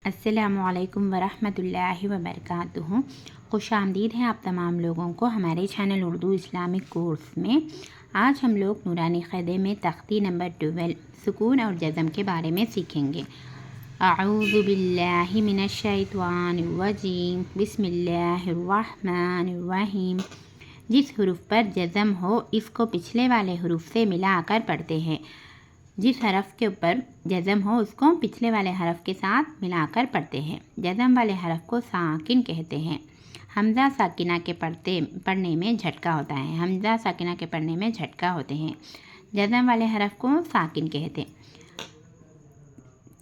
अस्सलामुअलैकुम वरहमतुल्लाहि वबरकातुहू। खुशामदीद है आप तमाम लोगों को हमारे चैनल उर्दू इस्लामिक कोर्स में। आज हम लोग नूरानी क़ायदे में तख्ती नंबर 12 सुकून और जज़म के बारे में सीखेंगे। अऊज़ु बिल्लाहि मिनश्शैतानिर्रजीम बिस्मिल्लाहिर्रहमानिर्रहीम। जिस हरूफ पर जज़म हो इसको पिछले वाले हरूफ से मिलाकर पढ़ते हैं। जिस हरफ के ऊपर जज़म हो उसको पिछले वाले हरफ के साथ मिलाकर पढ़ते हैं। जज़म वाले हरफ को साकिन कहते हैं। हमज़ा साकिना के पढ़ने में झटका होता है। हमज़ा साकिना के पढ़ने में झटका होते हैं। जज़म वाले हरफ को साकिन कहते हैं।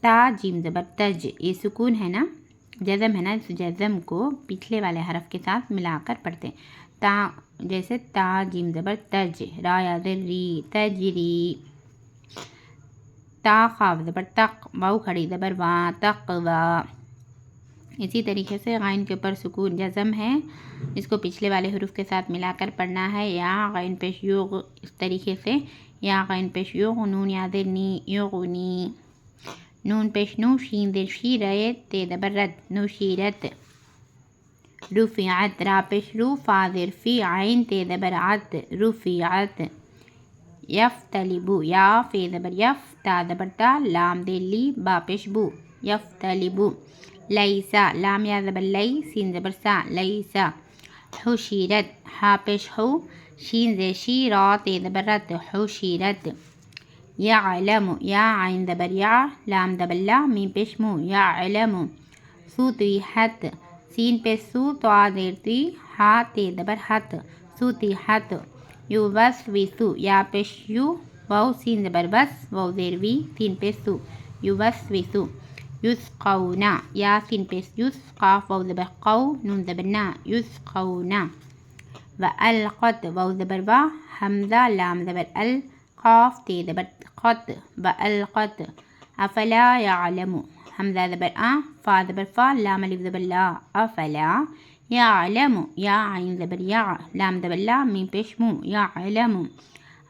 ता जीम ज़बर तज, ये सुकून है ना, जज़म है ना, इस जज़म को पिछले वाले हरफ के साथ मिलाकर पढ़ते हैं। ता जैसे ता जीम ज़बर तज, रा या री तजरी। ता खाफ ज़बर तक, वाऊ खड़ी ज़बर वा तक़वा। इसी तरीके से गाइन के ऊपर सुकून जज़म है, इसको पिछले वाले हरूफ के साथ मिलाकर पढ़ना है। या गाइन पेश युग, इस तरीके से या गाइन पेश युग, नून या ज़ेर नी युगनी, नून पेश नू, शीन ज़ेर शी, रे ते ज़बर रद नुशीरत। रुफ़िअत, रा पेश रू, फा ज़ेर फ़ी, आइन ते ज़बर अत रुफ़िअत। यफ़्तलिबु, या फ़े ज़बर यफ़, ता ज़बर ता, लाम दे ली, बा पेश बू यफ़्तलिबु। लैसा, लाम या ज़बर लई, सीन ज़बर सा लैसा। हुशीरत, हा पेश हु, शीन ज़े शी, रा ते ज़बर रत हुशीरत। यअलमु, या आइन ज़बर या, लाम ज़बर ला, मीम पेश मू यअलमु। सुतिहत, सीन पेश सू, त्वा ज़ेर ती, हा ते ज़बर हत सुतिहत। युवस्विसु, या पेश यू, वाऊ सीन ज़बर वस, वाऊ ज़ेर वी, सीन पेश सू युवस्विसु। युस्क़ौना, या सीन पेश युस, क़ाफ वाऊ ज़बर क़ौ, नून ज़बर ना युस्क़ौना। वअल्क़त, वाऊ ज़बर वा, हमज़ा लाम ज़बर अल, क़ाफ ते ज़बर क़त वअल्क़त। अफ़ला यअलमु, हमज़ा ज़बर आ, फ़ा ज़बर फ़ा, लाम अलिफ ज़बर ला अफ़ला यअलमु, या आइन ज़बर या, लाम ज़बर ला, मीम पेश मू यअलमु।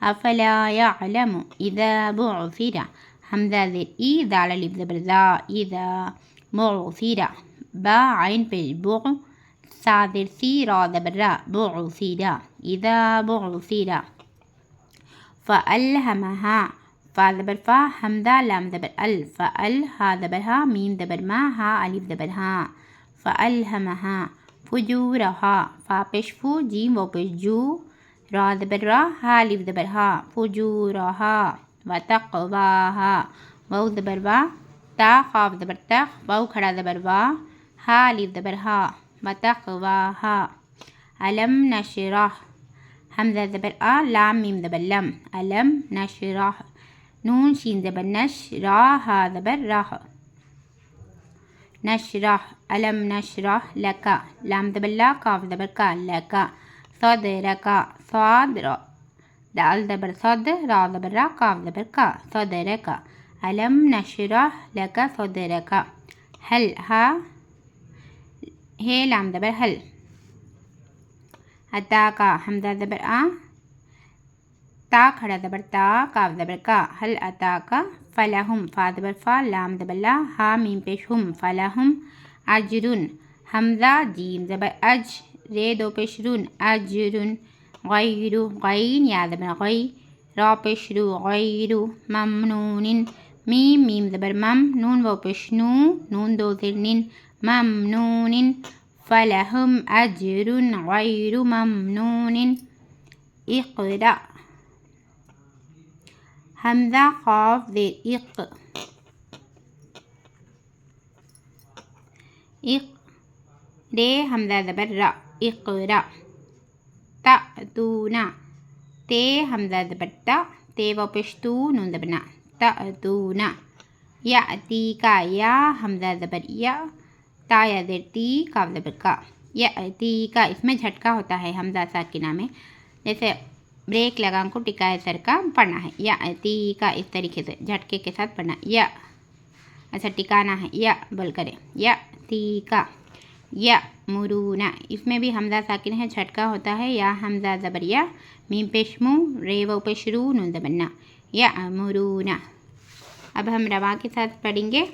अफ़ला यअलमु इज़ा बुअसिरा, हमज़ा ज़ेर ई, दाल अलिफ ज़बर ज़ा इज़ा बुअसिरा। बा आइन पेश बु, सा ज़ेर सी, रा ज़बर रा बुअसिरा इज़ा बुअसिरा। फ़अल्हमहा, फ़ा ज़बर फ़ा, हमज़ा लाम ज़बर अल, फ़अल, हा ज़बर हा, मीम ज़बर मा, हा अलिफ ज़बर हा फ़अल्हमहा। फ़ुजूरहा, फ़ा पेश फ़ू, जीम वाऊ पेश जू, रा ज़बर रा, हा अलिफ ज़बर हा फ़ुजूरहा। वतक़वाहा, वाऊ ज़बर वा, ता ख़ाफ ज़बर तक़, वाऊ खड़ा ज़बर वा, हा अलिफ ज़बर हा वतक़वाहा। अलम नशरह, हमज़ा ज़बर आ, लाम मीम ज़बर लम अलम नशरह। नून शीन ज़बर नश, रा हा ज़बर रह नशरह। अलम नशरह लका, लाम ज़बर ला, काफ ज़बर का लका। सदरका, साद रा, दाल ज़बर सद, रा ज़बर रा, काफ ज़बर का सदरका। अलम नशरह लका सदरका। हल, हा हे लाम ज़बर हल। अताका, हमज़ा ज़बर आ, ता खड़ा ज़बर ता, काफ ज़बर का हल अताका। फ़लहुम, फ़ा ज़बर फ़ा, लाम ज़बर ला, हा मीम पेश हुम फ़लहुम अजरुन। हमज़ा जीम ज़बर अज, रे दो पेश रुन अजरुन। गैरु, गैन या ज़बर गै, रा पेश रू गैरु। ममनूनिन, मीम मीम ज़बर मम, नून वाऊ पेश नू, नून दो ज़ेर निन ममनूनिन। फ़लहुम अजरुन गैरु ममनूनिन। इक़रा, हमज़ा क़ाफ ज़ेर इक़, इक़, रे हमज़ा ज़बर रा इक़रा। तअतूना, ते हमज़ा ज़बर ता, ते वाऊ पेश तू, नून ज़बर ना तअतूना। यअतीका, या हमज़ा ज़बर या, ता या ज़ेर ती, काफ ज़बर का यअतीका। इसमें झटका होता है हमज़ा साकिना में, जैसे ब्रेक लगाम को टिकाए सर का पढ़ना है। यअतीका, इस तरीके से झटके के साथ पढ़ना। या अच्छा टिकाना है, या बोल करें यअतीका। या मुरूना, इसमें भी हमज़ा साकिन है, झटका होता है। या हमज़ा ज़बर या, मीम पेश मू, रे वाऊ पेश रू, नून ज़बर ना या मुरूना। अब हम रवा के साथ पढ़ेंगे।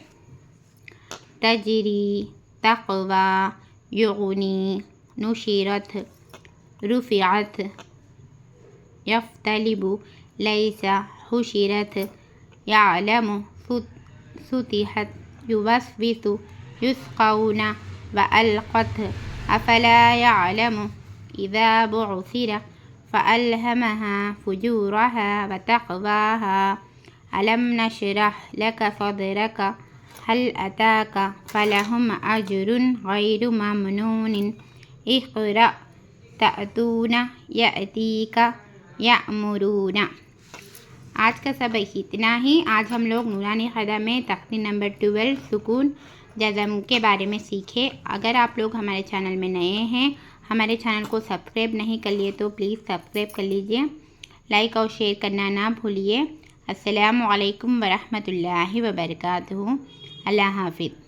तजरी तक़वा युग़नी नुशिरत रुफ़िअत यफ़्तलिबु लैसा हुशिरत यअलमु सुतिहत युवस्विसु युस्क़ौना व अलक़त अफ़ला यअलमु इज़ा बुअसिर फ़अल्हमहा फ़ुजूरहा व तक़वाहा अलम नशरह लक सदरक हल अताक फ़लहुम अजरुन गैरु ममनून इक़रा तअतूना यअतीक यअमुरून। आज का सबक इतना ही। आज हम लोग नूरानी क़दा में तख्ती नंबर 12 सुकून जज़म के बारे में सीखे। अगर आप लोग हमारे चैनल में नए हैं, हमारे चैनल को सब्सक्राइब नहीं कर लिए तो प्लीज़ सब्सक्राइब कर लीजिए। लाइक और शेयर करना ना भूलिए। अस्सलामु अलैकुम वरहमतुल्लाहि वबरकातुहू। अल्लाह हाफ़िज़।